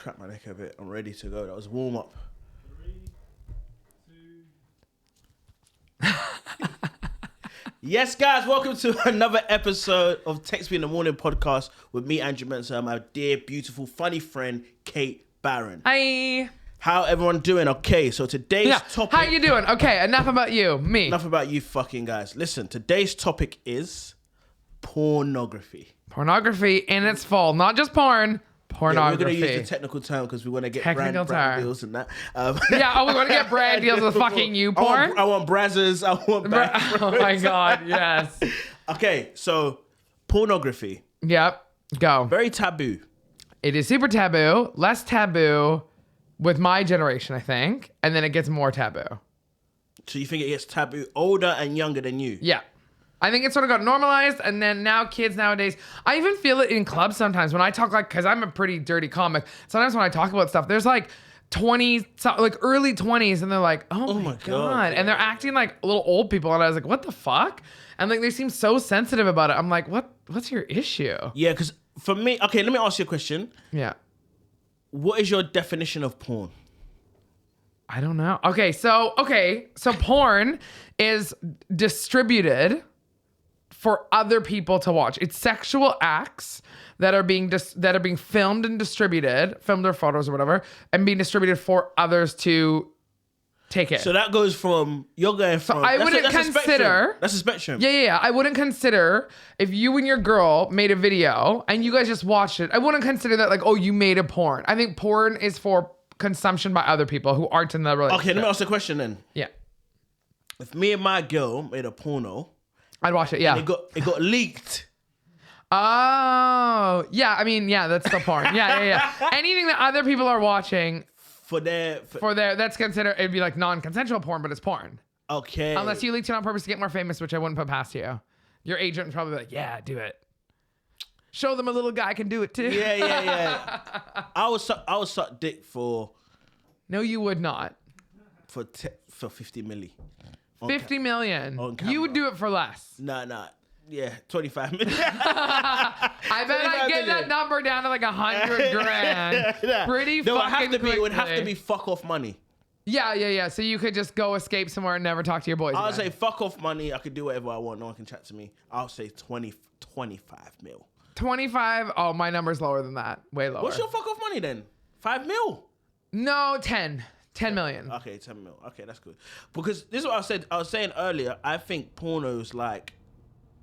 crack my neck a bit. I'm ready to go. That was warm up. 3, 2. Yes, guys, welcome to another episode of Text Me in the Morning podcast with me, Andrew Mensah, and my dear, beautiful, funny friend, Kate Barron. Hi. How everyone doing? Okay, so today's topic... How you doing? Okay, enough about you. Me. Enough about you fucking guys. Listen, today's topic is pornography. Pornography in its full. Not just porn. Pornography. Yeah, we're going to use the technical term because we want to get brand deals and that. Yeah, we want to get brand deals with fucking you porn? I want Brazzers. I want Oh my God, yes. Okay, so pornography. Yep, go. Very taboo. It is super taboo. Less taboo with my generation, I think. And then it gets more taboo. So you think it gets taboo older and younger than you? Yeah. I think it sort of got normalized, and then now kids nowadays, I even feel it in clubs sometimes when I talk, like, because I'm a pretty dirty comic. Sometimes when I talk about stuff, there's like 20, like early 20s, and they're like, oh my God. And they're acting like little old people, and I was like, what the fuck? And like they seem so sensitive about it. I'm like, what's your issue? Yeah, because for me, okay, let me ask you a question. Yeah. What is your definition of porn? I don't know. Okay, so porn is distributed for other people to watch. It's sexual acts that are being filmed and distributed, filmed or photos or whatever, and being distributed for others to take it. So that goes from you're going from. I wouldn't consider. That's a spectrum. Yeah. I wouldn't consider if you and your girl made a video and you guys just watched it. I wouldn't consider that like, oh, you made a porn. I think porn is for consumption by other people who aren't in the relationship. Okay, let me ask the question then. Yeah. If me and my girl made a porno, I'd watch it. Yeah. It got leaked. Oh, yeah. I mean, yeah, that's still porn. Yeah. Anything that other people are watching for their, that's considered, it'd be like non-consensual porn, but it's porn. Okay. Unless you leaked it on purpose to get more famous, which I wouldn't put past you. Your agent would probably be like, yeah, do it. Show them a little guy can do it too. Yeah. I would suck dick for. No, you would not. For 50 milli. 50 million. On camera. You would do it for less. Nah. Yeah, 25 million. I bet I'd get that number down to like 100 grand. Pretty fucking quickly. It would have to be fuck off money. Yeah. So you could just go escape somewhere and never talk to your boys I would again. say fuck off money. I could do whatever I want. No one can chat to me. I'll say 25 mil. 25? Oh, my number's lower than that. Way lower. What's your fuck off money then? 5 mil? No, 10. 10 million. Okay, 10 mil. Okay, that's good. Because this is what I said. I was saying earlier, I think porno's like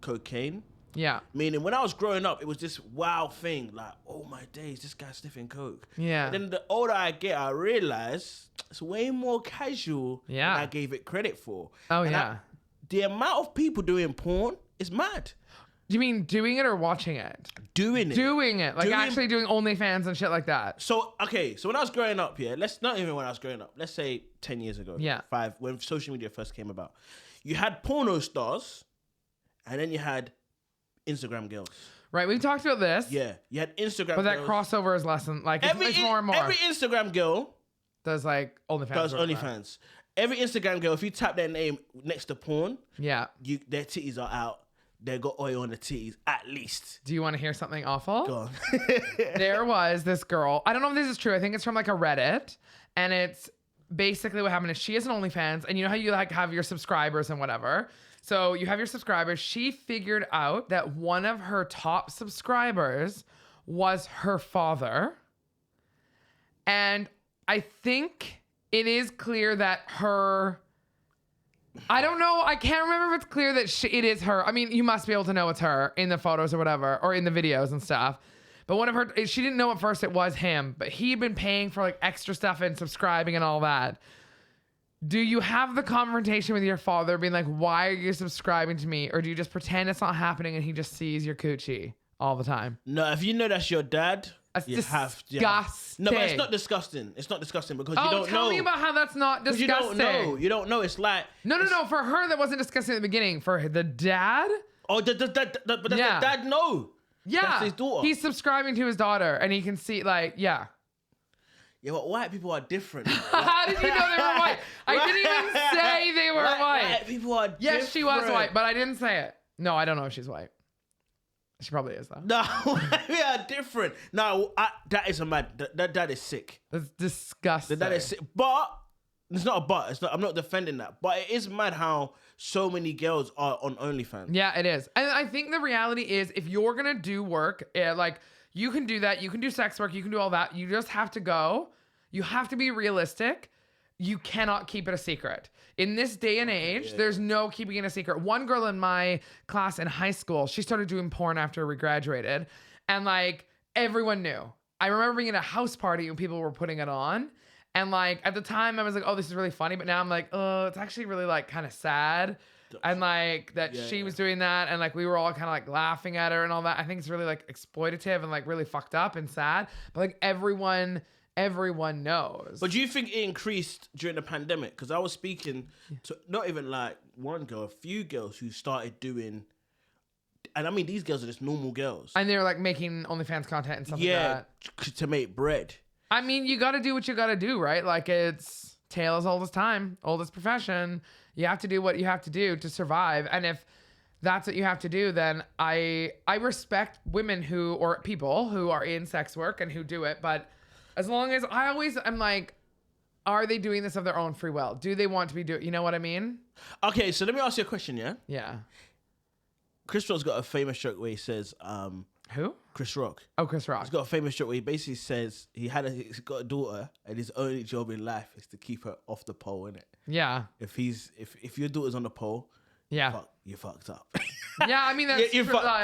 cocaine. Yeah. Meaning when I was growing up, it was this wow thing. Like, oh my days, this guy's sniffing coke. Yeah. And then the older I get, I realize it's way more casual than I gave it credit for. Oh, yeah. The amount of people doing porn is mad. Do you mean doing it or watching it? Doing it. Like actually doing OnlyFans and shit like that. So, okay. So when I was growing up, not even when I was growing up. Let's say 10 years ago. Yeah. 5, when social media first came about. You had porno stars and then you had Instagram girls. Right, we've talked about this. Yeah. You had Instagram But that girls. crossover is less than, like, it's more and more. Every Instagram girl does, like, OnlyFans. Every Instagram girl, if you tap their name next to porn, yeah, their titties are out. They got oil on the titties, at least. Do you want to hear something awful? Go on. There was this girl. I don't know if this is true. I think it's from like a Reddit. And it's basically what happened is she has an OnlyFans. And you know how you like have your subscribers and whatever. So you have your subscribers. She figured out that one of her top subscribers was her father. And I think it is clear that I don't know. I can't remember if it's clear that it is her. I mean, you must be able to know it's her in the photos or whatever, or in the videos and stuff. But one of her, she didn't know at first it was him, but he'd been paying for like extra stuff and subscribing and all that. Do you have the confrontation with your father being like, why are you subscribing to me? Or do you just pretend it's not happening and he just sees your coochie all the time? No, if you know that's your dad, that's disgusting. No, but it's not disgusting. It's not disgusting because you don't know. Tell me about how that's not disgusting. You don't know. It's like... No. For her, that wasn't disgusting at the beginning. For the dad... Oh, but does the dad know? Yeah. That's his daughter. He's subscribing to his daughter and he can see, like, yeah. Yeah, but white people are different. How did you know they were white? I didn't even say they were white. White people are different. Yes, she was white, but I didn't say it. No, I don't know if she's white. She probably is though. No, we are different. No, that is a mad. That is sick. That's disgusting. That is sick. But it's not a but. It's not. I'm not defending that. But it is mad how so many girls are on OnlyFans. Yeah, it is. And I think the reality is, if you're gonna do work, like you can do that. You can do sex work. You can do all that. You just have to go. You have to be realistic. You cannot keep it a secret. In this day and age, there's no keeping it a secret. One girl in my class in high school, she started doing porn after we graduated. And like everyone knew. I remember being at a house party when people were putting it on. And like at the time I was like, oh, this is really funny. But now I'm like, oh, it's actually really like kind of sad. And like that she was doing that. And like we were all kind of like laughing at her and all that. I think it's really like exploitative and like really fucked up and sad. But like everyone knows. But do you think it increased during the pandemic? Because I was speaking to not even like one girl, a few girls who started doing, and I mean these girls are just normal girls. And they're like making OnlyFans content and stuff like that. To make bread. I mean, you got to do what you got to do, right? Like it's tale as old as time, oldest profession. You have to do what you have to do to survive. And if that's what you have to do, then I respect women or people who are in sex work and who do it. But as long as I'm like, are they doing this of their own free will? Do they want to be doing, you know what I mean? Okay, so let me ask you a question, yeah? Yeah. Chris Rock's got a famous joke where he says, Who? Chris Rock. Oh, Chris Rock. He's got a famous joke where he basically says he's got a daughter and his only job in life is to keep her off the pole, innit? Yeah. If your daughter's on the pole, yeah, you're fucked up. Yeah, I mean that's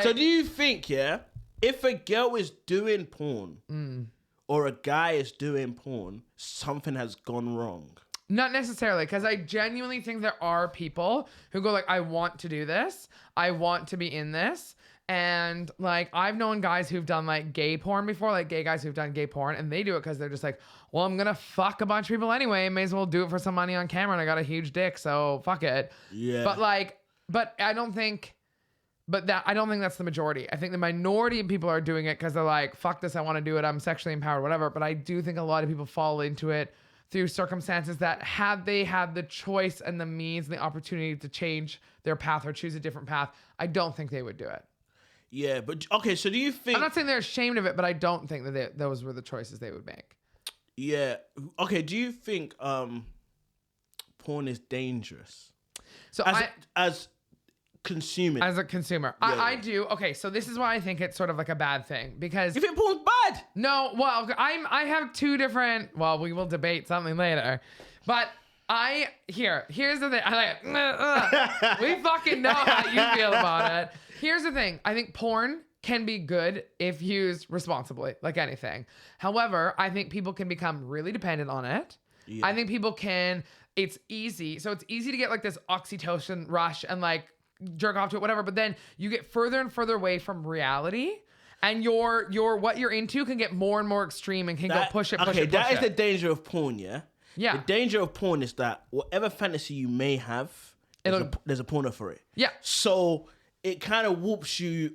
so do you think, if a girl is doing porn or a guy is doing porn, something has gone wrong? Not necessarily, because I genuinely think there are people who go like, I want to do this. I want to be in this. And like, I've known guys who've done like gay porn before, like gay guys who've done gay porn, and they do it because they're just like, well, I'm going to fuck a bunch of people anyway. May as well do it for some money on camera. And I got a huge dick, so fuck it. Yeah. But I don't think that's the majority. I think the minority of people are doing it because they're like, fuck this, I want to do it. I'm sexually empowered, whatever. But I do think a lot of people fall into it through circumstances that had they had the choice and the means and the opportunity to change their path or choose a different path, I don't think they would do it. Yeah, but okay, so do you think... I'm not saying they're ashamed of it, but I don't think that those were the choices they would make. Yeah. Okay, do you think porn is dangerous? So as consuming. As a consumer. Yeah, I do. Okay, so this is why I think it's sort of like a bad thing, because... You think porn's bad? No, well, I have two different... Well, we will debate something later. But here's the thing. We fucking know how you feel about it. Here's the thing. I think porn can be good if used responsibly, like anything. However, I think people can become really dependent on it. Yeah. I think people can... It's easy. So it's easy to get like this oxytocin rush and like jerk off to it, whatever. But then you get further and further away from reality, and your what you're into can get more and more extreme and can go push it. Okay, that is the danger of porn, yeah? Yeah. The danger of porn is that whatever fantasy you may have, there's a porno for it. Yeah. So it kind of whoops you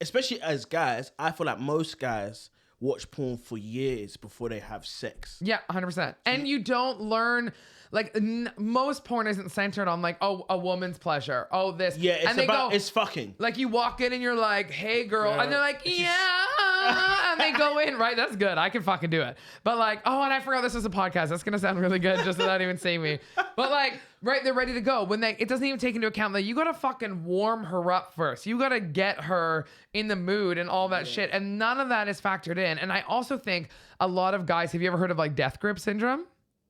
especially as guys, I feel like most guys watch porn for years before they have sex. Yeah, 100%. And you don't learn... Like, most porn isn't centered on, like, oh, a woman's pleasure. Oh, this. Yeah, it's fucking. Like, you walk in and you're like, hey, girl. And they're like, yeah. And they go in, right? That's good. I can fucking do it. But, like, oh, and I forgot this was a podcast. That's going to sound really good just without even seeing me. But, like, right, they're ready to go. It doesn't even take into account that you got to fucking warm her up first. You got to get her in the mood and all that shit. And none of that is factored in. And I also think a lot of guys, have you ever heard of, like, death grip syndrome?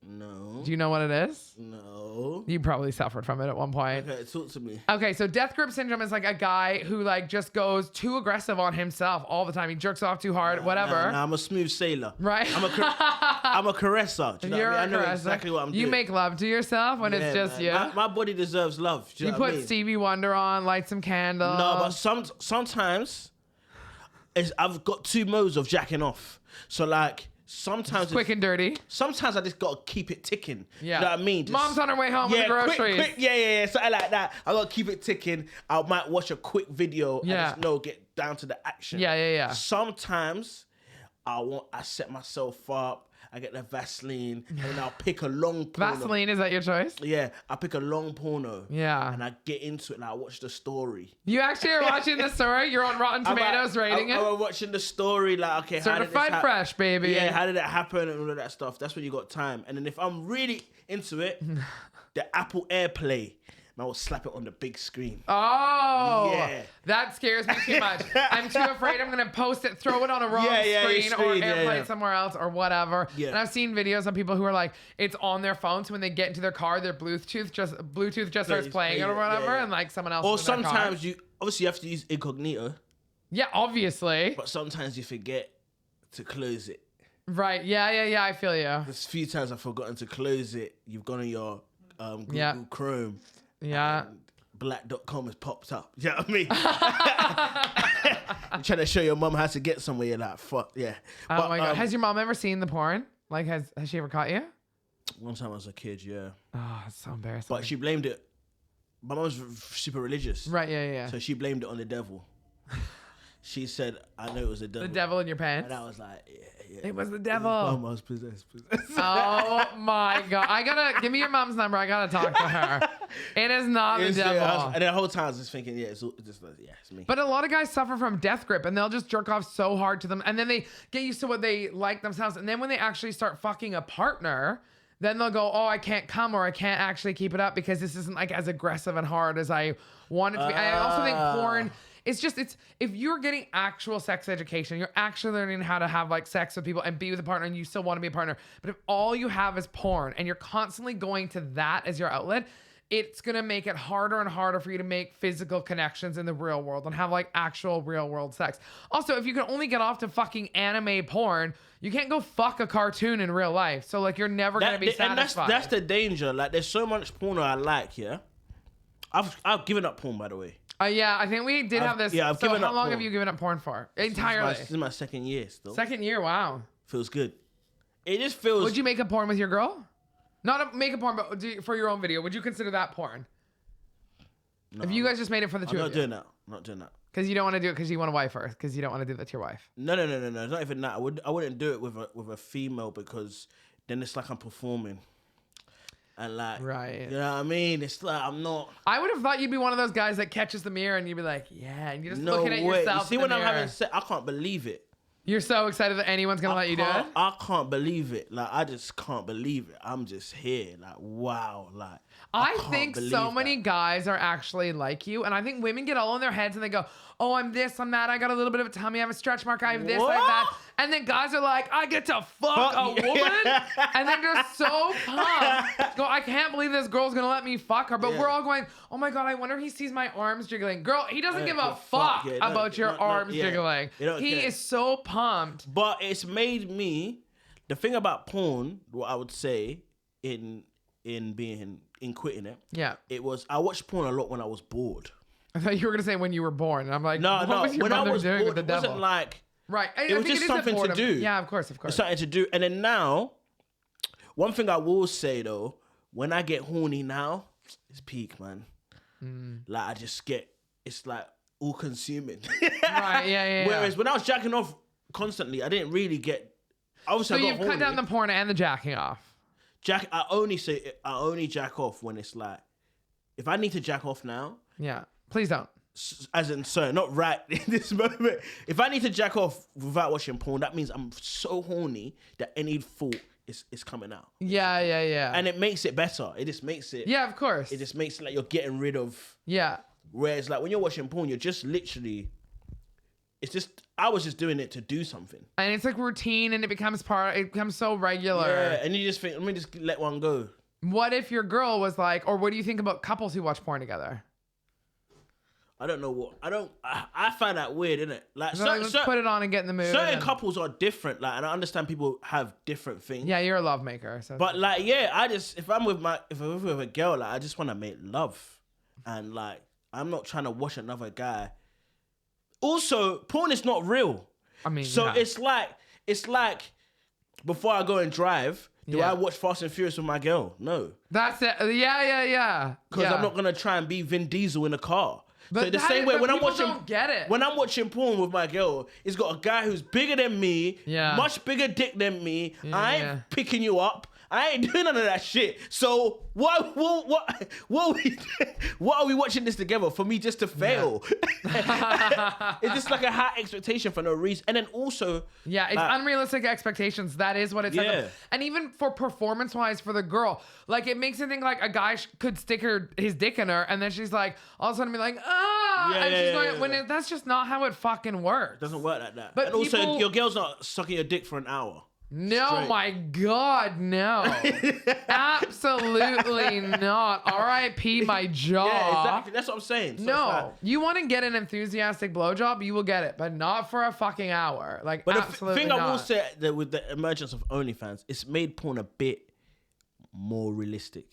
No. Do you know what it is? No. You probably suffered from it at one point. Okay, talk to me. Okay, so death grip syndrome is like a guy who like just goes too aggressive on himself all the time. He jerks off too hard, whatever. Nah, I'm a smooth sailor. Right? I'm a caresser. Do you know what I mean? I know exactly what I'm doing. You make love to yourself when it's just you. My body deserves love. Do you know what I put mean? Stevie Wonder on, light some candles. No, but sometimes I've got two modes of jacking off. So like... Sometimes quick and dirty. Sometimes I just gotta keep it ticking. Yeah. You know what I mean? Mom's on her way home with the groceries. Quick, yeah, something like that. I gotta keep it ticking. I might watch a quick video and just get down to the action. Yeah. Sometimes I set myself up. I get the Vaseline, and then I'll pick a long porno. Vaseline, is that your choice? Yeah, I pick a long porno. Yeah. And I get into it, and I watch the story. You actually are watching the story? You're on Rotten Tomatoes rating it? I'm watching the story, like, okay, Certified fresh, baby. Yeah, how did it happen and all of that stuff. That's when you got time. And then if I'm really into it, the Apple AirPlay, and I will slap it on the big screen. Oh, yeah. That scares me too much. I'm too afraid I'm going to post it, throw it on a wrong screen or AirPlay somewhere else or whatever. Yeah. And I've seen videos of people who are like, it's on their phone, so when they get into their car, their Bluetooth just starts playing it or whatever, and like someone else. Or sometimes you obviously have to use incognito. Yeah, obviously. But sometimes you forget to close it. Right. Yeah. I feel you. There's a few times I've forgotten to close it. You've gone on your Google Chrome. Yeah. Black.com has popped up. You know what I mean? You're trying to show your mum how to get somewhere. You're like, fuck, yeah. Oh my God. Has your mom ever seen the porn? Like, has she ever caught you? One time I was a kid, yeah. Oh, it's so embarrassing. But she blamed it. My mum was super religious. Right, yeah. So she blamed it on the devil. She said, I know it was the devil. The devil in your pants? And I was like, yeah. It was the devil. I was possessed. Oh my God. Give me your mom's number. I gotta talk to her. It is not the devil. And the whole time I was just thinking, it's me. But a lot of guys suffer from death grip and they'll just jerk off so hard to them. And then they get used to what they like themselves. And then when they actually start fucking a partner, then they'll go, oh, I can't come or I can't actually keep it up because this isn't like as aggressive and hard as I want it to be. I also think porn... It's if you're getting actual sex education, you're actually learning how to have like sex with people and be with a partner and you still want to be a partner. But if all you have is porn and you're constantly going to that as your outlet, it's going to make it harder and harder for you to make physical connections in the real world and have like actual real world sex. Also, if you can only get off to fucking anime porn, you can't go fuck a cartoon in real life. So like you're never going to be satisfied. And that's the danger. Like there's so much porn I like, yeah? I've given up porn, by the way. Yeah, I think we did have this. Yeah, I've given up how long porn. have you given up porn for? Entirely. This is my second year still. Second year, wow. Feels good. It just feels... Would you make a porn with your girl? Make a porn, but for your own video. Would you consider that porn? No, if you guys just made it for the two of you. I'm not doing that. Because you don't want to do it because you want to wife her. Because you don't want to do that to your wife. No. It's not even that. I wouldn't do it with a female because then it's like I'm performing. And like, right. You know what I mean? It's like, I'm not. I would have thought you'd be one of those guys that catches the mirror and you'd be like, yeah. And you're just looking at yourself. You see, when I'm having sex, I can't believe it. You're so excited that anyone's going to let you do it? I can't believe it. Like, I just can't believe it. I'm just here. Like, wow. Like, I think so many guys are actually like you. And I think women get all in their heads and they go, oh, I'm this, I'm that. I got a little bit of a tummy. I have a stretch mark. I have this, I have that. And then guys are like, I get to fuck a woman. And they're just so pumped. Go, I can't believe this girl's going to let me fuck her. But we're all going, oh my God, I wonder if he sees my arms jiggling. Girl, he doesn't give a fuck about your arms jiggling. He is so pumped. But it's made me, the thing about porn, what I would say in quitting it. Yeah. It was, I watched porn a lot when I was bored. I thought you were going to say when you were born. And I'm like, no, what was your mother doing bored, with the devil? It wasn't like... Right. It was just something to do. Yeah, of course. It's something to do. And then now, one thing I will say though, when I get horny now, it's peak, man. Like I just get, it's like all consuming. Right, yeah. Whereas when I was jacking off constantly, I didn't really get, obviously so I got you've horny. cut down the porn and the jacking off. I only jack off when it's like, if I need to jack off now. Yeah, please don't. As in, sorry, not right in this moment. If I need to jack off without watching porn, that means I'm so horny that any thought is coming out. Yeah. And it makes it better. It just makes it... Yeah, of course. It just makes it like you're getting rid of... Yeah. Whereas like when you're watching porn, you're just literally... It's just... I was just doing it to do something. And it's like routine and it becomes so regular. Yeah, and you just think, let me just let one go. What if your girl was like, or what do you think about couples who watch porn together? I don't know what I find that weird, innit? Like, let's put it on and get in the mood. Certain couples are different, like, and I understand people have different things. Yeah, you're a love maker. So but like, yeah, if I'm with a girl, like, I just want to make love, and like, I'm not trying to watch another guy. Also, porn is not real. I mean, so it's like before I go and drive. Do I watch Fast and Furious with my girl? No. That's it. Yeah. Because I'm not gonna try and be Vin Diesel in a car. But so the same way but when I'm people watching, don't get it. when I'm watching porn with my girl, it's got a guy who's bigger than me, Yeah. much bigger dick than me. I ain't yeah. picking you up. I ain't doing none of that shit. So what are we watching this together for me just to fail? It's just like a high expectation for no reason. And then also, Yeah, it's unrealistic expectations. That is what it says. Yeah. And even for performance-wise for the girl, like it makes it think like a guy could stick his dick in her, and then she's like, all of a sudden be like, and she's going, when that's just not how it fucking works. it doesn't work like that. But and also, people- your girl's not sucking your dick for an hour. No, Straight. my God, no. Absolutely not. R.I.P. my jaw. Yeah, exactly. That's what I'm saying. So it's No, like- you want to get an enthusiastic blowjob, you will get it, but not for a fucking hour. Like, But absolutely the thing not. I will say that with the emergence of OnlyFans, it's made porn a bit more realistic.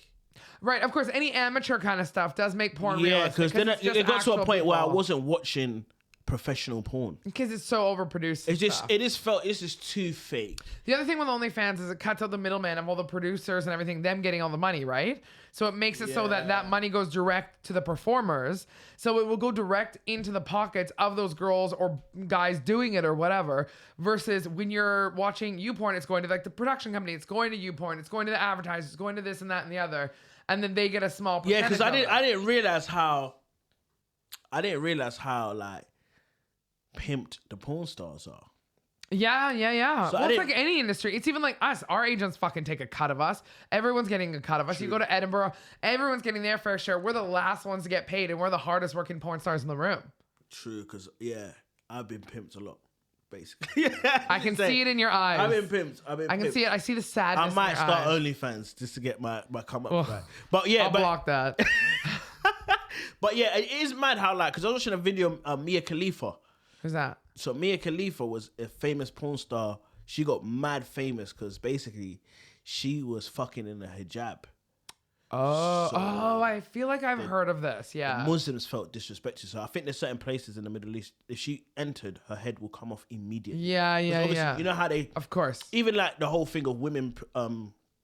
Right, of course, any amateur kind of stuff does make porn Yeah, realistic. because then it's just it got to a actual point where I people. wasn't watching professional porn. Because it's so overproduced. It's just, stuff. it's just too fake. The other thing with OnlyFans is it cuts out the middleman of all the producers and everything, them getting all the money, right? So it makes it so that that money goes direct to the performers. So it will go direct into the pockets of those girls or guys doing it or whatever. Versus when you're watching YouPorn, it's going to like the production company, it's going to YouPorn, it's going to the advertisers, it's going to this and that and the other. And then they get a small percentage. Yeah, because of it. I didn't realize how like pimped the porn stars are. Yeah. So Well, I it's didn't- like any industry. It's even like us. Our agents fucking take a cut of us. Everyone's getting a cut of us. You go to Edinburgh, everyone's getting their fair share. We're the last ones to get paid, and we're the hardest working porn stars in the room. True, because I've been pimped a lot, basically. I can see it in your eyes. I've been pimped. I can see it. I see the sadness. I might in your start eyes. OnlyFans just to get my come up Ugh. back. But yeah, I'll block that. but yeah, it is mad how like because I was watching a video of Mia Khalifa. Who's that? So Mia Khalifa was a famous porn star. She got mad famous because basically she was fucking in a hijab. Oh, I feel like I've heard of this. Yeah. Muslims felt disrespected. So I think there's certain places in the Middle East, if she entered, her head will come off immediately. Yeah. Obviously, you know how they, Of course. even like the whole thing of women,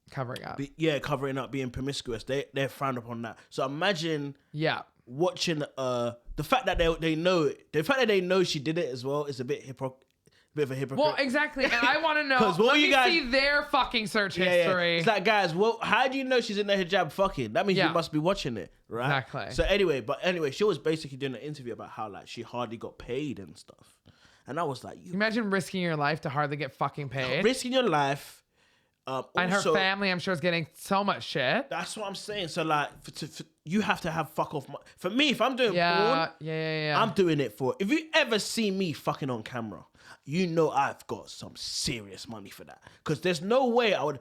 Covering up. covering up, being promiscuous, they're frowned upon that. So imagine Yeah. watching the fact that they know it, the fact that they know she did it as well is a bit of a hypocrite. Well, exactly. And I want to know. 'Cause what Let you me guys- see their fucking search Yeah. history. It's like, guys, well, how do you know she's in the hijab fucking? That means Yeah. you must be watching it, right? Exactly. So anyway, she was basically doing an interview about how like she hardly got paid and stuff. And I was like, you Imagine risking your life to hardly get fucking paid. risking your life. And her also, family, I'm sure, is getting so much shit. That's what I'm saying. So like, for you have to have fuck off. For me, if I'm doing Yeah. porn, I'm doing it for. If you ever see me fucking on camera, you know I've got some serious money for that. Because there's no way I would.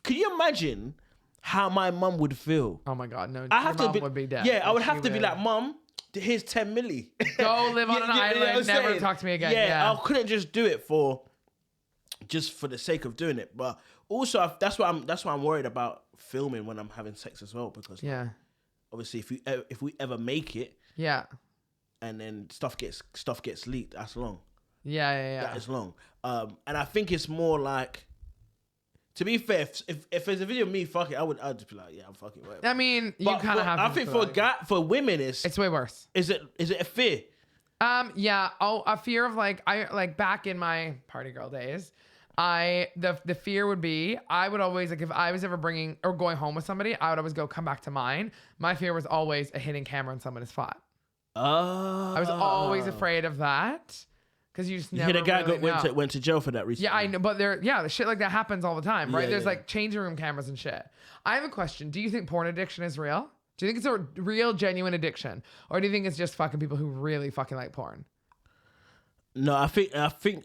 Can you imagine how my mum would feel? Oh my God, no. I have your to mom would be dead. Yeah, I would She have to be like, Mum, here's 10 milli. Go live on an You know island, what I'm never saying? talk to me again. Yeah, Yeah. I couldn't just do it just for the sake of doing it. But also, that's why I'm worried about filming when I'm having sex as well, because like, Yeah. obviously if we ever make it Yeah. and then stuff gets leaked, that's long. Yeah. That is long. And I think it's more like, to be fair, if there's a video of me fucking, I'd just be like, yeah, I'm fucking whatever. I mean, you But kind of have to. I think for women, it's way worse. is it a fear? Yeah. Oh, a fear of like back in my party girl days, the fear would be I would always like if I was ever bringing or going home with somebody, I would always go come back to mine. My fear was always a hidden camera on someone's spot. Oh, I was always afraid of that because you just You never. hit a guy really know. went to jail for that recently. Yeah, I know, but the shit like that happens all the time, right? Yeah, There's yeah. like changing room cameras and shit. I have a question. Do you think porn addiction is real? Do you think it's a real, genuine addiction, or do you think it's just fucking people who really fucking like porn? No, I think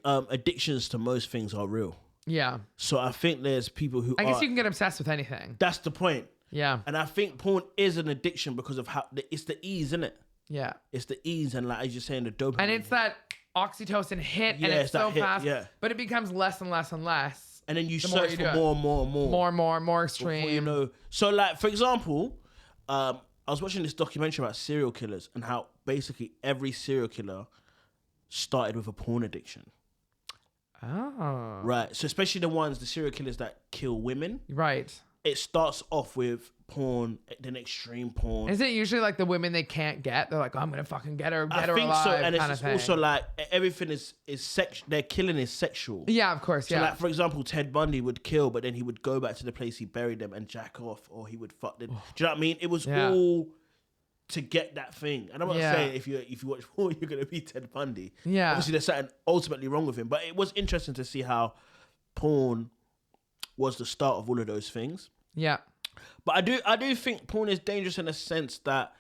addictions to most things are real. Yeah, So I think there's people who I guess you can get obsessed with anything. That's the point. Yeah, And I think porn is an addiction because of how it's the ease, isn't it? yeah, It's the ease and like as you're saying, the dopamine. and it's that oxytocin hit, and Yeah, it's it's that so hit, fast, yeah. but it becomes less and less and less. and then you the more search you for do it. more and more and more. More Before extreme. you know. So like, for example, I was watching this documentary about serial killers and how basically every serial killer started with a porn addiction. Oh, Right. So especially the serial killers that kill women. right. it starts off with porn, then extreme porn. Is it usually like the women they can't get? They're like, oh, I'm gonna fucking get her alive. So, and kind it's of thing. also like everything is sex. Their killing is sexual. Yeah, of course. So, Yeah. like, for example, Ted Bundy would kill, but then he would go back to the place he buried them and jack off, or he would fuck them. Do you know what I mean? It was all to get that thing. And I'm not saying if you watch porn, you're gonna be Ted Bundy. Yeah. Obviously, there's something ultimately wrong with him, but it was interesting to see how porn was the start of all of those things. Yeah. But I do think porn is dangerous in a sense that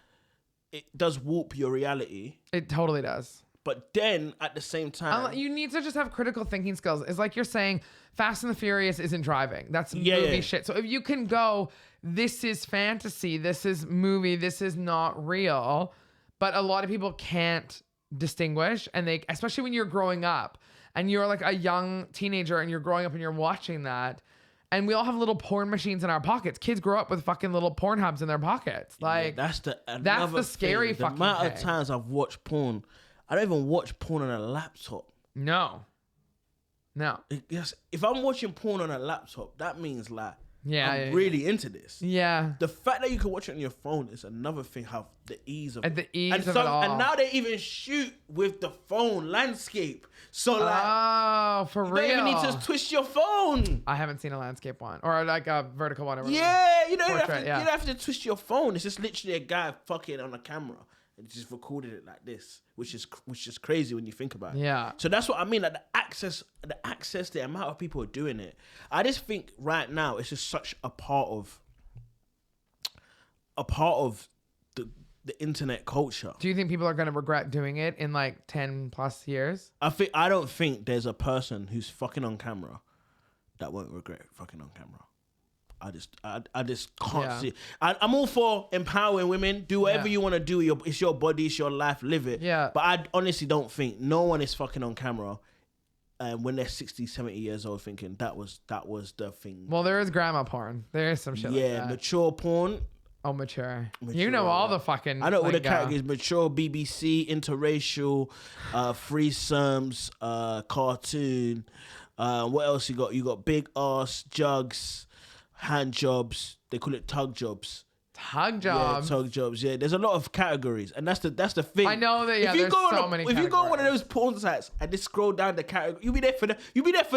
it does warp your reality. It totally does. But then at the same time, You need to just have critical thinking skills. It's like you're saying Fast and the Furious isn't driving. That's movie shit. So if you can go, this is fantasy, this is movie, this is not real. But a lot of people can't distinguish. And they, especially when you're growing up and you're like a young teenager and you're growing up and you're watching that. And we all have little porn machines in our pockets. Kids grow up with fucking little porn hubs in their pockets. Like that's the scary thing. fucking The amount thing. of times I've watched porn, I don't even watch porn on a laptop. No. Yes, if I'm watching porn on a laptop, that means like I'm Yeah, really into this. Yeah. The fact that you can watch it on your phone is another thing. How the ease of At it. the ease of it all. And now they even shoot with the phone landscape. So like, Oh, for you real. don't even need to twist your phone. I haven't seen a landscape one or like a vertical one. Or whatever. Yeah, you don't Portrait, have to. yeah. You don't have to twist your phone. It's just literally a guy fucking on a camera and just recorded it like this, which is crazy when you think about it. Yeah. So that's what I mean. Like the access, the amount of people are doing it. I just think right now it's just such a part of the internet culture. Do you think people are going to regret doing it in like 10 plus years? I don't think there's a person who's fucking on camera that won't regret fucking on camera. I just can't see. I'm all for empowering women. Do whatever you want to do. It's your body, it's your life. Live it. Yeah. But I honestly don't think no one is fucking on camera when they're 60, 70 years old thinking that was the thing. Well, there is grandma porn. There is some shit like that. Mature porn. Oh, mature. You know all the fucking. I know all the lingo. categories: mature, BBC, interracial, threesomes, cartoon. What else you got? You got big ass, jugs, hand jobs. They call it tug jobs. Tug jobs. Yeah, tug jobs. Yeah, there's a lot of categories, and that's the thing. I know that. Yeah, there's so many. If you go on one of those porn sites and just scroll down the category, you'll be there for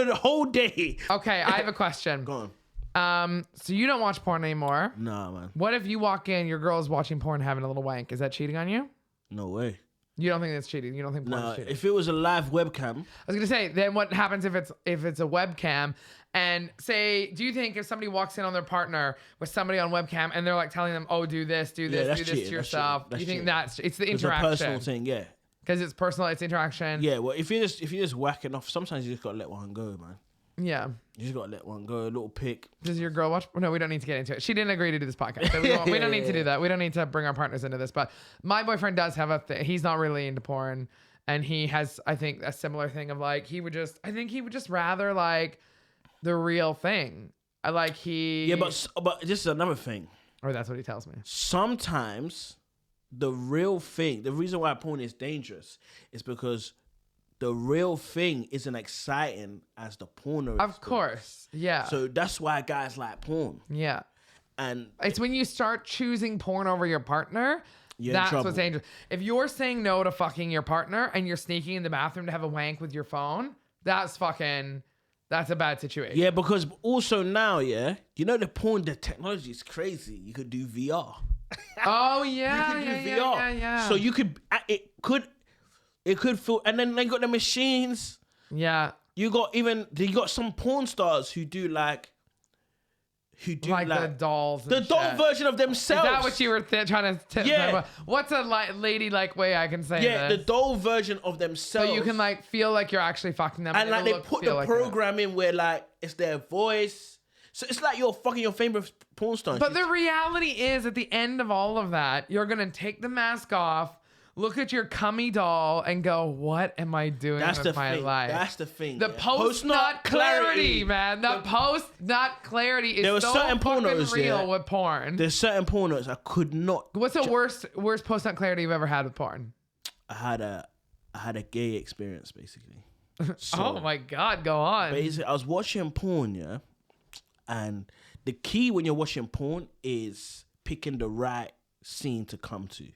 the whole day. Okay, I have a question. Go on. So you don't watch porn anymore. Nah, man. What if you walk in, your girl's watching porn, having a little wank? Is that cheating on you? No way. You don't think that's cheating? You don't think porn's Nah, cheating? if it was a live webcam, I was gonna say, then what happens if it's a webcam? And say, do you think if somebody walks in on their partner with somebody on webcam and they're like telling them, "Oh, do this, do this, that's do this cheating, to that's yourself"? cheating, Do you think that's it's the it's a interaction? personal thing, yeah. Because it's personal, it's interaction. Yeah, well, if you're just whacking off, sometimes you just gotta let one go, man. Yeah. You just gotta let one go. A little pick. Does your girl watch? No, we don't need to get into it. She didn't agree to do this podcast. So we don't need to do that. We don't need to bring our partners into this. But my boyfriend does have he's not really into porn. And he has, I think, a similar thing of like, he would just rather like the real thing. Yeah, but this is another thing. Or that's what he tells me. Sometimes the real thing, the reason why porn is dangerous is because the real thing isn't exciting as the porno. Of course. Yeah. So that's why guys like porn. Yeah. And it's when you start choosing porn over your partner, that's what's dangerous. If you're saying no to fucking your partner and you're sneaking in the bathroom to have a wank with your phone, that's a bad situation. Yeah, because also now, the technology is crazy. You could do VR. Oh yeah, you could do VR. Yeah. So you could, it could feel, and then they got the machines. Yeah. You got some porn stars who do like the dolls. The doll version of themselves. Is that what you were trying to tip? Yeah. What's a ladylike way I can say Yeah, this? the doll version of themselves. So you can like feel like you're actually fucking them. And like they put the program in where like it's their voice. So it's like you're fucking your favorite porn star. But the reality is at the end of all of that, you're going to take the mask off, look at your cummy doll and go, what am I doing with my life? That's the thing. The post-nut clarity, man. The post-nut clarity is there were so certain fucking pornos, real with porn. There's certain pornos I could not. What's the worst post-nut clarity you've ever had with porn? I had a gay experience, basically. So, oh my God, go on. basically, I was watching porn, And the key when you're watching porn is picking the right scene to come to.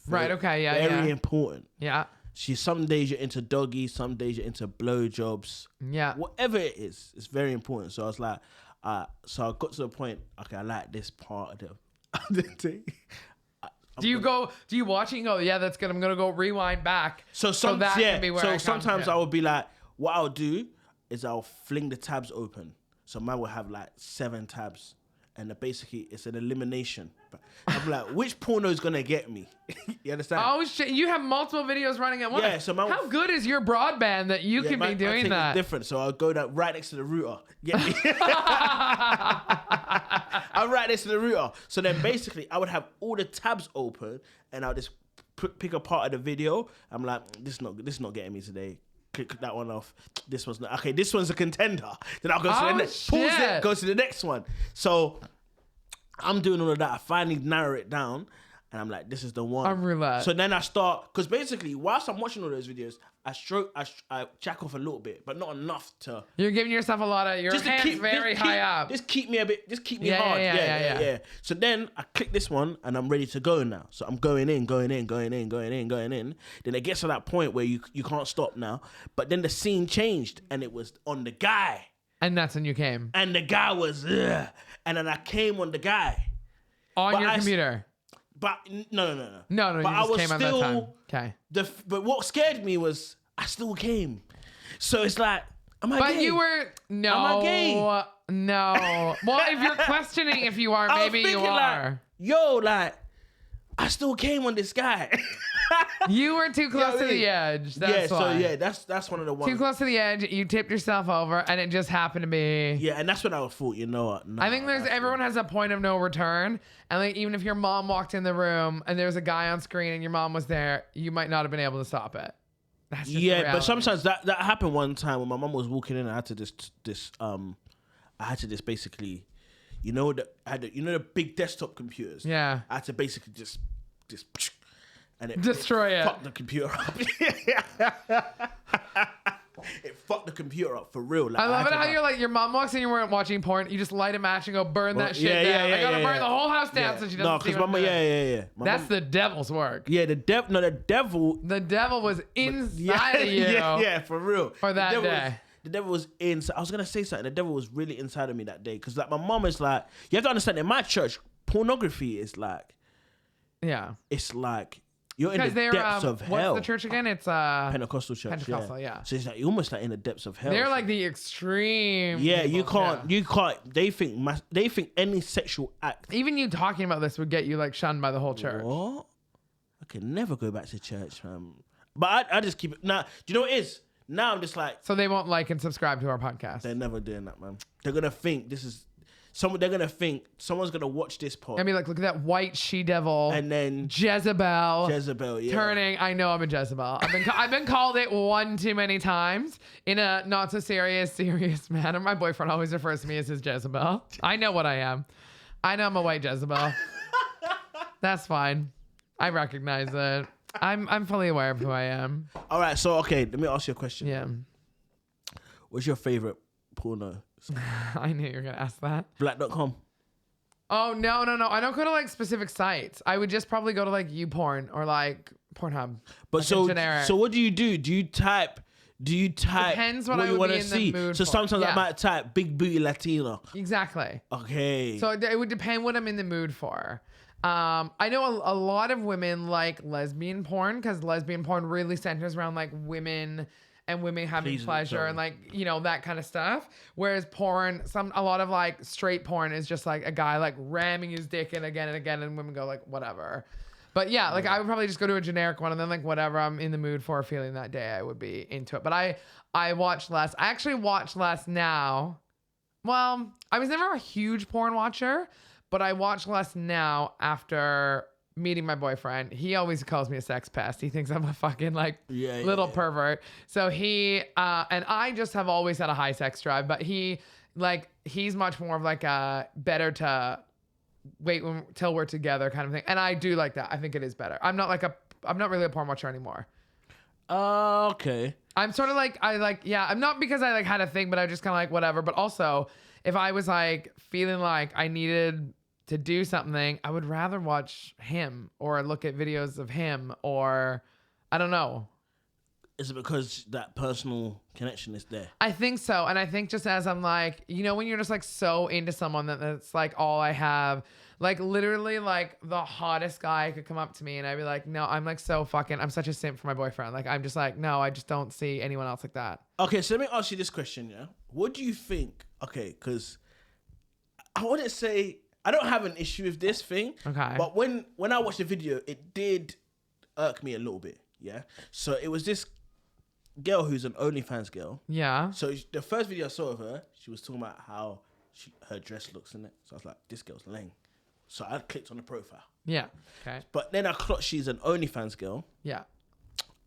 Right, okay, yeah, Very important. Yeah. Some days you're into doggy, some days you're into blowjobs. Yeah. Whatever it is, it's very important. So I was like, so I got to the point, okay, I like this part of the thing. Do you watch it and go, yeah, that's good. I'm going to go rewind back. So that can be where I come sometimes to. I would be like, what I'll do is I'll fling the tabs open. So mine will have like 7 tabs. And basically, it's an elimination. But I'm like, which porno is going to get me? You understand? Oh, shit. You have multiple videos running at once. Yeah, so how good is your broadband that you can be doing that? It's different. So I'll go down right next to the router. Get me? I'm right next to the router. So then basically, I would have all the tabs open and I'll just pick a part of the video. I'm like, this is not getting me today. Click that one off. This one's not. Okay, this one's a contender. Then I'll go to the next. Pause it. Go to the next one. So I'm doing all of that. I finally narrow it down, and I'm like, this is the one. I'm roulette. So then I start, because basically, whilst I'm watching all those videos, I jack off a little bit, but not enough to. You're giving yourself a lot of your hands very high up. Just keep me hard. Yeah. So then I click this one and I'm ready to go now. So I'm going in. Then it gets to that point where you can't stop now. But then the scene changed and it was on the guy. And that's when you came. And the guy was, ugh. And then I came on the guy. On your computer. But no. No, but you just came at that time. Okay. But what scared me was I still came. So it's like, am I gay? But you were, no. Am I gay? No. Well, if you're questioning if you are, maybe you are. I still came on this guy. You were too close to the edge. That's why. That's one of the ones. Too close to the edge. You tipped yourself over, and it just happened to be. Yeah, and that's when I thought, you know what? I think everyone has a point of no return, and like even if your mom walked in the room and there was a guy on screen and your mom was there, you might not have been able to stop it. That's just but sometimes that happened one time when my mom was walking in. I had to just basically, the big desktop computers. Yeah. I had to basically just and it destroy it. Fuck the computer up. It fucked the computer up for real. Like, I love it how you're like, your mom walks in, you weren't watching porn, you just light a match and go burn that shit down. I gotta burn the whole house down so she doesn't see what I'm doing. Yeah. That's the devil's work. Yeah, the devil. The devil was inside of you. Yeah, for real. For that day. The devil was inside. I was gonna say something. The devil was really inside of me that day because like my mom is like, you have to understand in my church, pornography is like, it's like you're in the depths of hell. What's the church again? It's Pentecostal church. Pentecostal, yeah. So it's like you're almost like in the depths of hell. They're like the extreme. Yeah, you can't. They think any sexual act. Even you talking about this would get you like shunned by the whole church. What? I can never go back to church, man. But I just keep it. Now, do you know what it is? Now I'm just like. So they won't like and subscribe to our podcast. They're never doing that, man. They're gonna think this is. They're gonna think someone's gonna watch this pod. I mean, like, look at that white she-devil. And then Jezebel, yeah. Turning. I know I'm a Jezebel. I've been called it one too many times in a not so serious manner. My boyfriend always refers to me as his Jezebel. I know what I am. I know I'm a white Jezebel. That's fine. I recognize it. I'm fully aware of who I am. All right, so okay, let me ask you a question. Yeah. What's your favorite porno? I knew you were gonna ask that. Black.com. Oh no! I don't go to like specific sites. I would just probably go to like YouPorn or like Pornhub. But like so generic. So what do you do? Do you type? Depends what I you would want be to in see? the mood So for. sometimes I might type big booty Latina. Exactly. Okay. So it would depend what I'm in the mood for. I know a lot of women like lesbian porn because lesbian porn really centers around like women and women having pleasure and like, you know, that kind of stuff. Whereas porn, a lot of like straight porn is just like a guy like ramming his dick in again and again and women go like, whatever. But yeah, like I would probably just go to a generic one and then like whatever I'm in the mood for feeling that day, I would be into it. But I watch less. I actually watch less now. Well, I was never a huge porn watcher, but I watch less now after meeting my boyfriend. He always calls me a sex pest. He thinks I'm a fucking like little pervert. So he and I just have always had a high sex drive, but he's much more of like a better to wait till we're together kind of thing. And I do like that. I think it is better. I'm not really a porn watcher anymore. Okay. I'm sort of like, I'm not because I like had a thing, but I just kind of like whatever. But also, if I was like feeling like I needed to do something, I would rather watch him or look at videos of him or I don't know. Is it because that personal connection is there? I think so. And I think just as I'm like, when you're just like so into someone that's like all I have, like literally like the hottest guy could come up to me and I'd be like, no, I'm like I'm such a simp for my boyfriend. Like, I'm just like, no, I just don't see anyone else like that. Okay, so let me ask you this question, yeah? What do you think? Okay, because I wouldn't say, I don't have an issue with this thing. Okay. But when I watched the video, it did irk me a little bit, yeah? So it was this girl who's an OnlyFans girl. Yeah. So the first video I saw of her, she was talking about how her dress looks in it. So I was like, this girl's lame. So I clicked on the profile. Yeah. Okay. But then I clocked she's an OnlyFans girl. Yeah.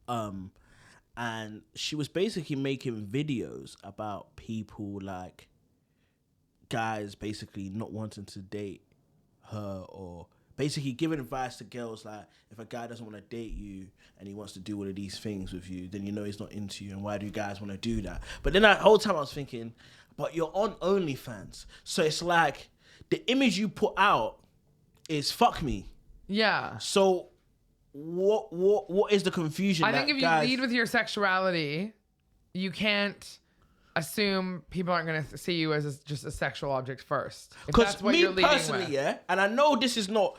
And she was basically making videos about people like guys basically not wanting to date her or basically giving advice to girls like, if a guy doesn't want to date you and he wants to do all of these things with you, then you know he's not into you, and why do you guys want to do that? But then that whole time I was thinking, but you're on OnlyFans. So it's like the image you put out is fuck me. Yeah. So what is the confusion? I think if you lead with your sexuality, you can't assume people aren't going to see you as just a sexual object first. Because me personally, yeah, and I know this is not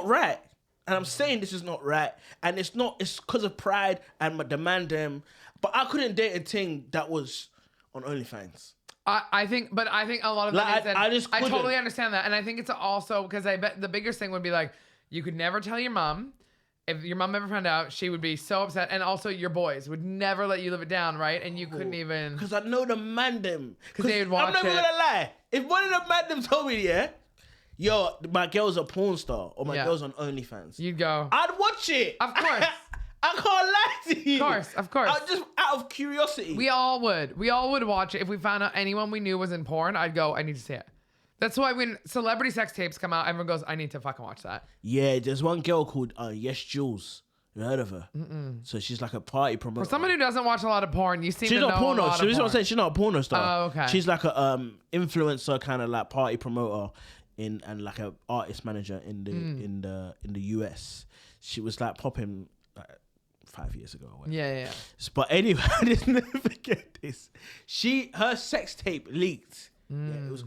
right, and I'm saying this is not right, and it's because of pride and my demand them, but I couldn't date a thing that was on OnlyFans. I think a lot of like, it is, I totally understand that, and I think it's also because I bet the biggest thing would be like, you could never tell your mom. If your mom ever found out, she would be so upset. And also your boys would never let you live it down, right? And you couldn't even... Because I know the man them. Because they would watch it. I'm never going to lie. If one of the man them told me, yeah, yo, my girl's a porn star or my girl's on OnlyFans, you'd go... I'd watch it. Of course. I can't lie to you. Of course. Just out of curiosity. We all would watch it. If we found out anyone we knew was in porn, I'd go, I need to see it. That's why when celebrity sex tapes come out, everyone goes, I need to fucking watch that. Yeah, there's one girl called Yes Jules. You heard of her? Mm-mm. So she's like a party promoter. For someone who doesn't watch a lot of porn, you seem to know a porno. a lot of porn. What I'm saying. She's not a porno star. Oh, okay. She's like a influencer, kind of like party promoter and like a artist manager in the US. She was like popping like 5 years ago. Or whatever. Yeah. But anyway, I just never forget this. Her sex tape leaked. Yeah, it was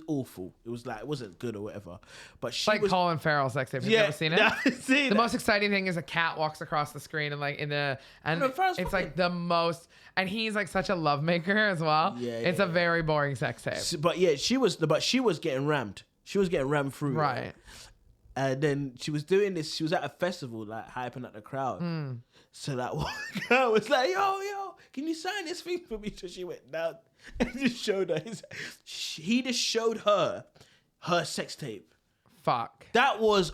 awful. It was like, it wasn't good or whatever. But she like was Colin Farrell's sex tape. Have you ever seen it? I've seen the most exciting thing is a cat walks across the screen and like it's like the most, and he's like such a lovemaker as well. Yeah, it's a very boring sex tape. But yeah, she was getting rammed. She was getting rammed through. Right. And then she was doing this. She was at a festival, like hyping up the crowd. So that one girl was like, "Yo, can you sign this thing for me?" So she went down and just showed her he just showed her sex tape. Fuck. That was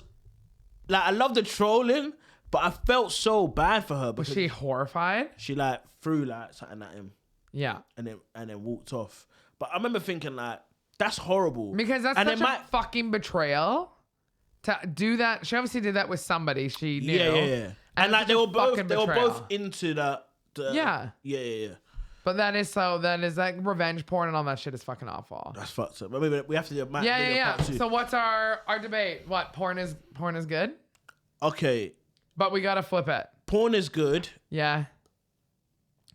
like, I love the trolling, but I felt so bad for her. Was she horrified? She like threw like something at him. Yeah. And then walked off. But I remember thinking like, that's horrible. Because that's such a fucking betrayal. To do that, she obviously did that with somebody she knew. Yeah. And like they were both into that. Yeah. Yeah. But that is like revenge porn and all that shit is fucking awful. That's fucked up. I mean, we have to do Yeah. So what's our debate? What porn is good? Okay. But we gotta flip it. Porn is good. Yeah.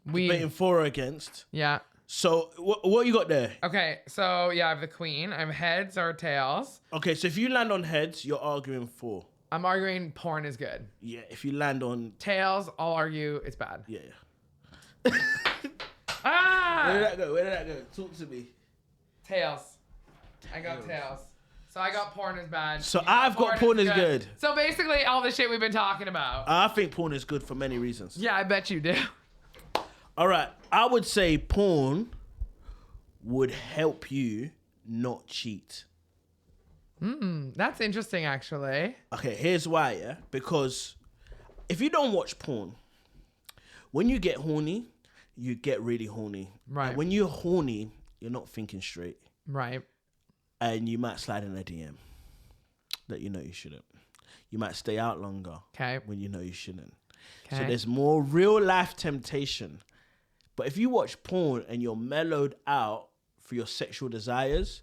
Debating for or against. Yeah. So what you got there? Okay, so yeah, I have the queen. I have heads or tails. Okay, so if you land on heads, you're arguing for. I'm arguing porn is good. Yeah, if you land on tails, I'll argue it's bad. Yeah. Ah! Where did that go? Talk to me. Tails. I got tails. So I got porn is bad. So I've got porn is good. So basically all the shit we've been talking about. I think porn is good for many reasons. Yeah, I bet you do. All right, I would say porn would help you not cheat. That's interesting, actually. Okay, here's why, yeah? Because if you don't watch porn, when you get horny, you get really horny. Right. And when you're horny, you're not thinking straight. Right. And you might slide in a DM that you know you shouldn't. You might stay out longer. Okay. When you know you shouldn't. Okay. So there's more real life temptation But if you watch porn and you're mellowed out for your sexual desires,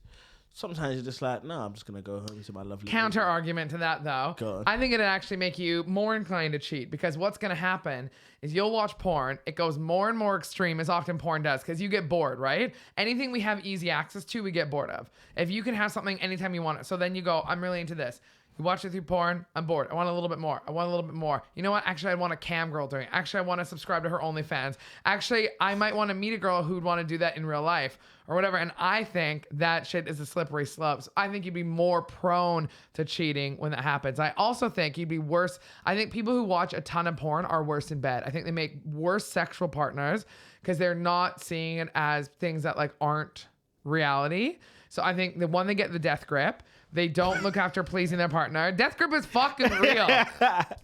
sometimes you're just like, no, I'm just going to go home to my lovely Counter lady. argument to that, though. Go on. I think it'd actually make you more inclined to cheat, because what's going to happen is you'll watch porn. It goes more and more extreme, as often porn does, because you get bored, right? Anything we have easy access to, we get bored of. If you can have something anytime you want it. So then you go, I'm really into this. You watch it through porn. I'm bored. I want a little bit more. I want a little bit more. You know what? Actually, I want a cam girl doing it. Actually, I want to subscribe to her OnlyFans. Actually, I might want to meet a girl who'd want to do that in real life or whatever. And I think that shit is a slippery slope. So I think you'd be more prone to cheating when that happens. I also think you'd be worse. I think people who watch a ton of porn are worse in bed. I think they make worse sexual partners because they're not seeing it as things that like aren't reality. So I think the one, they get the death grip. They don't look after pleasing their partner. Death grip is fucking real.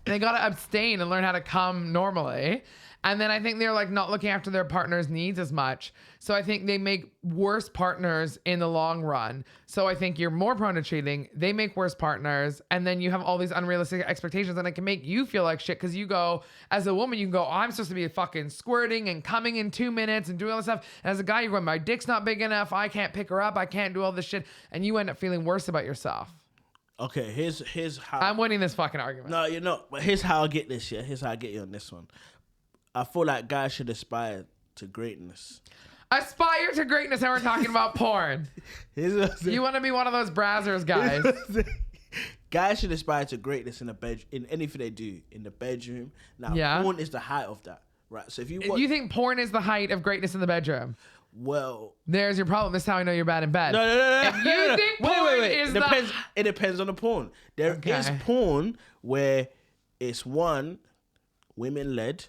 They gotta abstain and learn how to come normally. And then I think they're like not looking after their partner's needs as much. So I think they make worse partners in the long run. So I think you're more prone to cheating. They make worse partners. And then you have all these unrealistic expectations, and it can make you feel like shit because you go, as a woman, you can go, oh, I'm supposed to be fucking squirting and coming in 2 minutes and doing all this stuff. And as a guy, you're going, my dick's not big enough. I can't pick her up. I can't do all this shit. And you end up feeling worse about yourself. Okay, here's how... I'm winning this fucking argument. No, you're not. But here's how I get this, yeah? Here's how I get you on this one. I feel like guys should aspire to greatness. Aspire to greatness, and we're talking about porn. You want to be one of those brazzers guys. Guys should aspire to greatness in the bed, in anything they do, in the bedroom. Now, porn is the height of that, right? So if you you think porn is the height of greatness in the bedroom? Well, there's your problem. This is how I know you're bad in bed. No. If you think porn is it depends on the porn. There is porn where it's women led.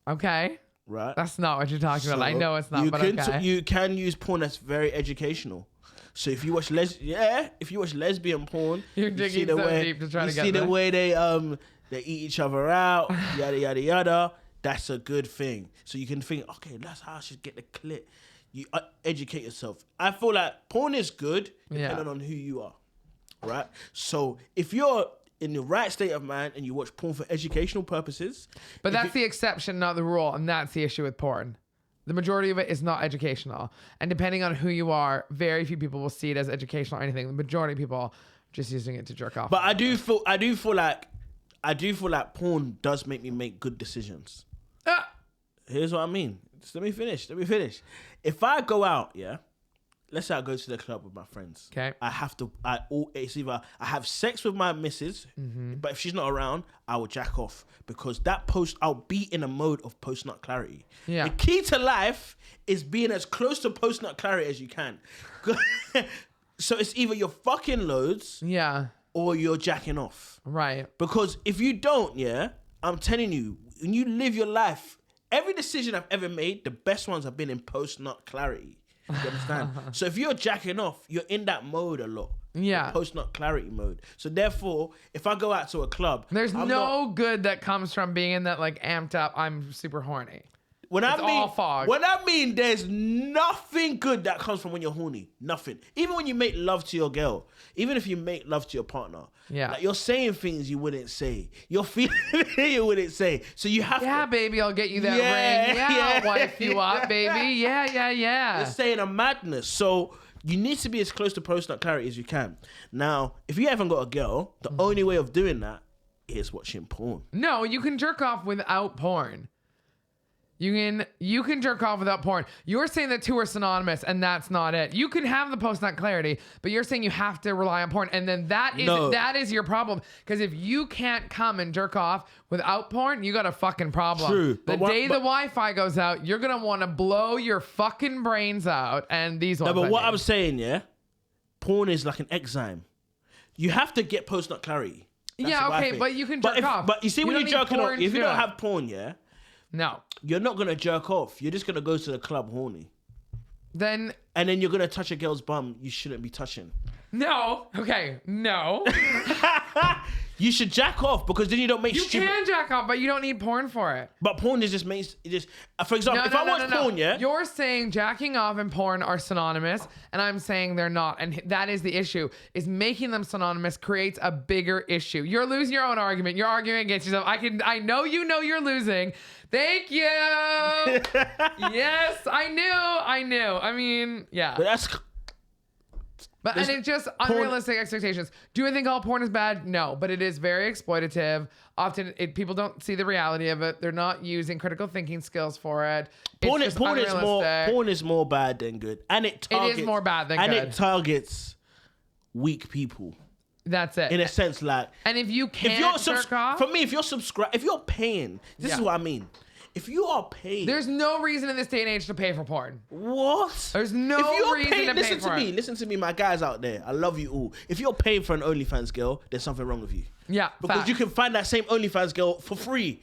Okay. Right. That's not what you're talking about. I know it's not, but okay. You can use porn that's very educational. So if you watch lesbian porn, you're digging so deep to try to get there. You see the way they eat each other out, yada yada yada. That's a good thing. So you can think, okay, that's how I should get the clit. You educate yourself. I feel like porn is good depending on who you are, right? So if you're in the right state of mind and you watch porn for educational purposes. But that's the exception, not the rule. And that's the issue with porn. The majority of it is not educational. And depending on who you are, very few people will see it as educational or anything. The majority of people are just using it to jerk off. But I do feel like porn does make me make good decisions. Here's what I mean. Just let me finish. If I go out, let's say I go to the club with my friends. Okay. It's either I have sex with my missus, but if she's not around, I will jack off because I'll be in a mode of post-nut clarity. Yeah. The key to life is being as close to post-nut clarity as you can. So it's either you're fucking loads, or you're jacking off. Right. Because if you don't, I'm telling you, when you live your life, every decision I've ever made, the best ones have been in post-nut clarity. You understand? So if you're jacking off, you're in that mode a lot. Yeah. Post-nut clarity mode. So therefore, if I go out to a club... There's no good that comes from being in that like amped up, I'm super horny. All fog. When I mean there's nothing good that comes from when you're horny. Nothing. Even when you make love to your girl. Even if you make love to your partner. Yeah. Like you're saying things you wouldn't say. You're feeling you wouldn't say. So you have to... Yeah, baby, I'll get you that ring. Yeah, I'll wife you up, baby. Yeah. You're saying a madness. So you need to be as close to post-nut clarity as you can. Now, if you haven't got a girl, the only way of doing that is watching porn. No, you can jerk off without porn. You can jerk off without porn. You're saying that two are synonymous, and that's not it. You can have the post-nut clarity, but you're saying you have to rely on porn, and then that is your problem. Because if you can't come and jerk off without porn, you got a fucking problem. True. The Wi-Fi goes out, you're gonna want to blow your fucking brains out. And these ones. No, but I'm saying, porn is like an enzyme. You have to get post-nut clarity. That's okay, but you can jerk off. But you see, when you're jerking off, if you don't have porn, no. You're not going to jerk off. You're just going to go to the club horny. And then you're going to touch a girl's bum you shouldn't be touching. No. Okay. No. You should jack off because then you don't make You stupid. can jack off, but you don't need porn for it. But porn is just makes it just. For example, if I watch porn, yeah. You're saying jacking off and porn are synonymous, and I'm saying they're not. And that is the issue, is making them synonymous creates a bigger issue. You're losing your own argument. You're arguing against yourself. I know you're losing. Thank you. Yes, I knew. I mean, yeah. But that's. And it's just unrealistic expectations. Do I think all porn is bad? No, but it is very exploitative. Often people don't see the reality of it. They're not using critical thinking skills for it. Porn is more bad than good, and it is more bad than good. And it targets weak people. That's it. In a sense, like, and if you can't jerk off, for me, if you're paying, this is what I mean. If you are paying, there's no reason in this day and age to pay for porn. What? There's no reason to pay for it. Listen to me, my guys out there. I love you all. If you're paying for an OnlyFans girl, there's something wrong with you. Yeah, because you can find that same OnlyFans girl for free.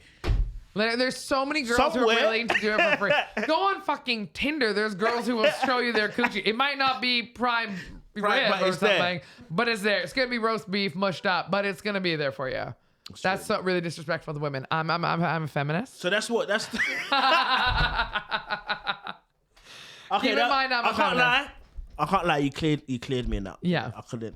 There's so many girls who are willing to do it for free. Go on fucking Tinder. There's girls who will show you their coochie. It might not be prime rib or something, but it's there. It's gonna be roast beef mushed up, but it's gonna be there for you. That's so really disrespectful to women. I'm a feminist. So that's what that's. Okay, keep in mind I'm a feminist. I can't lie. You cleared me now. Yeah, I couldn't.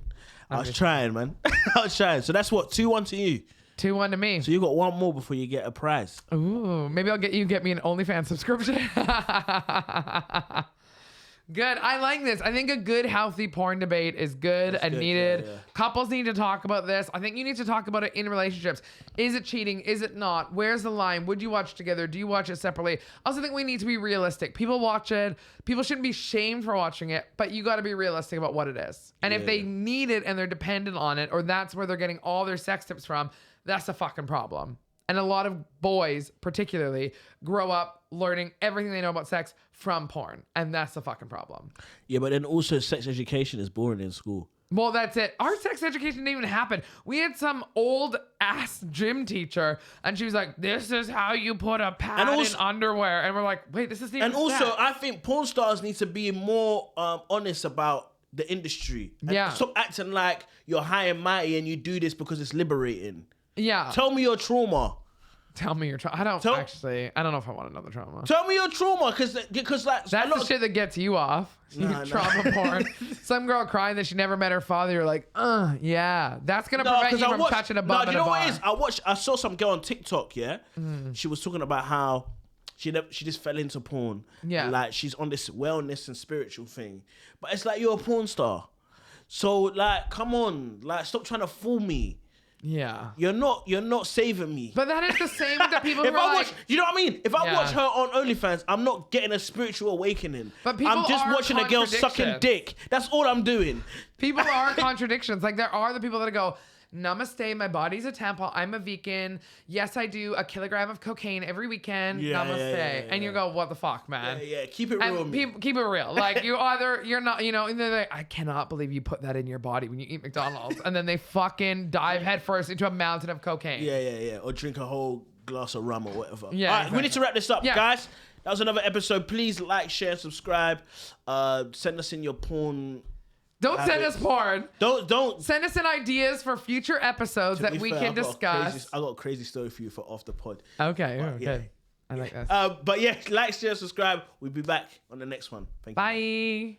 I was trying, man. I was trying. So that's what 2-1 to you. 2-1 to me. So you got one more before you get a prize. Ooh, maybe I'll get me an OnlyFans subscription. Good. I like this. I think a good, healthy porn debate is good and needed. Yeah. Couples need to talk about this. I think you need to talk about it in relationships. Is it cheating? Is it not? Where's the line? Would you watch together? Do you watch it separately? I also think we need to be realistic. People watch it. People shouldn't be shamed for watching it, but you got to be realistic about what it is. And if they need it and they're dependent on it, or that's where they're getting all their sex tips from, that's a fucking problem. And a lot of boys, particularly, grow up learning everything they know about sex from porn. And that's the fucking problem. Yeah, but then also sex education is boring in school. Well, that's it. Our sex education didn't even happen. We had some old ass gym teacher, and she was like, "This is how you put a pad in underwear." And we're like, "Wait, this isn't even." And also, sex. I think porn stars need to be more honest about the industry. And stop acting like you're high and mighty and you do this because it's liberating. Yeah. Tell me your trauma. Tell me your trauma. I don't know if I want another trauma. Tell me your trauma, because like that's the shit that gets you off. Trauma porn. Some girl crying that she never met her father. You're like, yeah, that's gonna prevent you from touching a bum in a bar. You know what it is? I saw some girl on TikTok. Yeah, she was talking about how she just fell into porn. Yeah, like she's on this wellness and spiritual thing, but it's like you're a porn star, so like, come on, like stop trying to fool me. Yeah, you're not saving me. But that is the same with the people who are like, you know what I mean? If I watch her on OnlyFans, I'm not getting a spiritual awakening. But people I'm just watching a girl sucking dick. That's all I'm doing. People are contradictions. Like there are the people that go, "Namaste, my body's a temple. I'm a vegan. Yes, I do a kilogram of cocaine every weekend. Namaste." And you go, "What the fuck, man?" Yeah. Keep it real. Keep it real. Like you're not, and they're like, "I cannot believe you put that in your body when you eat McDonald's," and then they fucking dive headfirst into a mountain of cocaine. Yeah. Or drink a whole glass of rum or whatever. Yeah. All right, we need to wrap this up, guys. That was another episode. Please like, share, subscribe. Send us in your porn. Don't send us porn. Don't send us in ideas for future episodes that we can discuss. I got a crazy story for you for off the pod. Okay. I like that. But yeah, like, share, subscribe. We'll be back on the next one. Thank you. Bye.